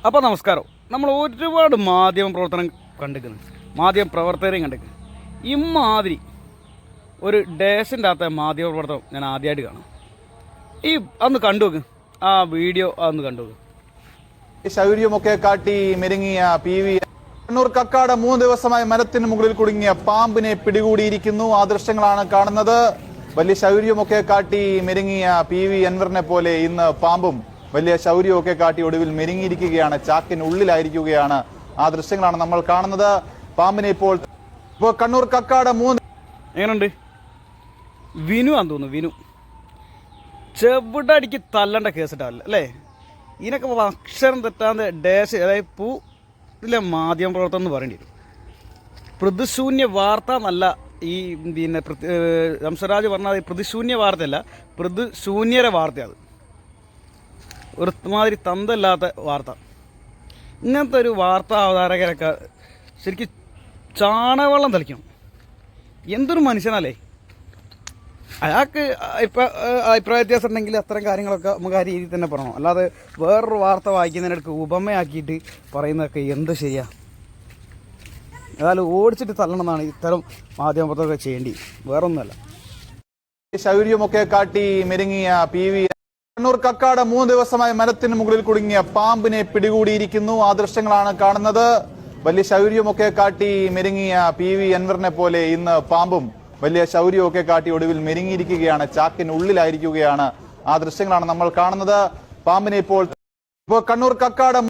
അപ്പോൾ നമസ്കാരം. നമ്മൾ ഒരുപാട് മാധ്യമ പ്രവർത്തനം കണ്ടിരിക്കുന്നു, മാധ്യമ പ്രവർത്തകരെയും കണ്ടിരിക്കുന്നു. ഇമ്മാതിരി ഒരു ഡേസിൻ്റെ അകത്തെ മാധ്യമ പ്രവർത്തനം ഞാൻ ആദ്യമായിട്ട് കാണാം. അന്ന് കണ്ടു നോക്ക്, ആ വീഡിയോ അതൊന്ന് കണ്ടു നോക്ക്. ശൗര്യമൊക്കെ കാട്ടി മെരുങ്ങിയ PV കണ്ണൂർ കക്കാട് 3 ദിവസമായി മരത്തിന് മുകളിൽ കുടുങ്ങിയ പാമ്പിനെ പിടികൂടിയിരിക്കുന്നു. ആ ദൃശ്യങ്ങളാണ് കാണുന്നത്. വലിയ ശൗര്യമൊക്കെ കാട്ടി മെരുങ്ങിയ PV അൻവറിനെ പോലെ ഇന്ന് പാമ്പും വലിയ ശൗര്യമൊക്കെ കാട്ടി ഒടുവിൽ മെരുങ്ങിയിരിക്കുകയാണ്, ചാക്കിനുള്ളിലായിരിക്കുകയാണ്. ആ ദൃശ്യങ്ങളാണ് നമ്മൾ കാണുന്നത്. പാമ്പിനെ ഇപ്പോൾ കണ്ണൂർ കക്കാട് 3 എങ്ങനെയുണ്ട്? വിനു ആണെന്ന് തോന്നുന്നു. വിനു ചെവിടടിക്ക് തല്ലണ്ട കേസിട്ടാവില്ല അല്ലേ? ഇതിനൊക്കെ അക്ഷരം തെറ്റാതെ ഡേസ്, അതായത് ഇതിലെ മാധ്യമ പ്രവർത്തനം എന്ന് പറയേണ്ടി വരും. പ്രതിശൂന്യ വാർത്ത എന്നല്ല ഈ പിന്നെ ഹംസരാജ് പറഞ്ഞാൽ പ്രതിശൂന്യ വാർത്തയല്ല, പ്രതിശൂന്യര വാർത്തയാണ്. ഒരുമാതിരി തന്തല്ലാത്ത വാർത്ത. ഇങ്ങനത്തെ ഒരു വാർത്താ അവതാരകരൊക്കെ ശരിക്കും ചാണകവെള്ളം തളിക്കണം. എന്തൊരു മനുഷ്യനല്ലേ അയാൾക്ക്. ഇപ്പം അഭിപ്രായ വ്യത്യാസം ഉണ്ടെങ്കിൽ അത്തരം കാര്യങ്ങളൊക്കെ നമുക്ക് ആ രീതിയിൽ തന്നെ പറയണം. അല്ലാതെ വേറൊരു വാർത്ത വായിക്കുന്നതിനിടയ്ക്ക് ഉപമയാക്കിയിട്ട് പറയുന്നതൊക്കെ എന്ത് ശരിയാ? ഏതായാലും ഓടിച്ചിട്ട് തള്ളണമെന്നാണ് ഇത്തരം മാധ്യമപ്രവർത്തകരൊക്കെ ചെയ്യേണ്ടി, വേറൊന്നുമല്ല. ശൗര്യമൊക്കെ കാട്ടി മെരുങ്ങിയ PV കണ്ണൂർ കക്കാട് 3 ദിവസമായി മരത്തിന് മുകളിൽ കുടുങ്ങിയ പാമ്പിനെ പിടികൂടിയിരിക്കുന്നു. ആ ദൃശ്യങ്ങളാണ് കാണുന്നത്. വലിയ ശൗര്യമൊക്കെ കാട്ടി മെരുങ്ങിയ PV അൻവറിനെ പോലെ ഇന്ന് പാമ്പും വലിയ ശൗര്യമൊക്കെ കാട്ടി ഒടുവിൽ മെരുങ്ങിയിരിക്കുകയാണ്, ചാക്കിനുള്ളിലായിരിക്കുകയാണ്. ആ ദൃശ്യങ്ങളാണ് നമ്മൾ കാണുന്നത്. പാമ്പിനെ ഇപ്പോൾ കണ്ണൂർ കക്കാട്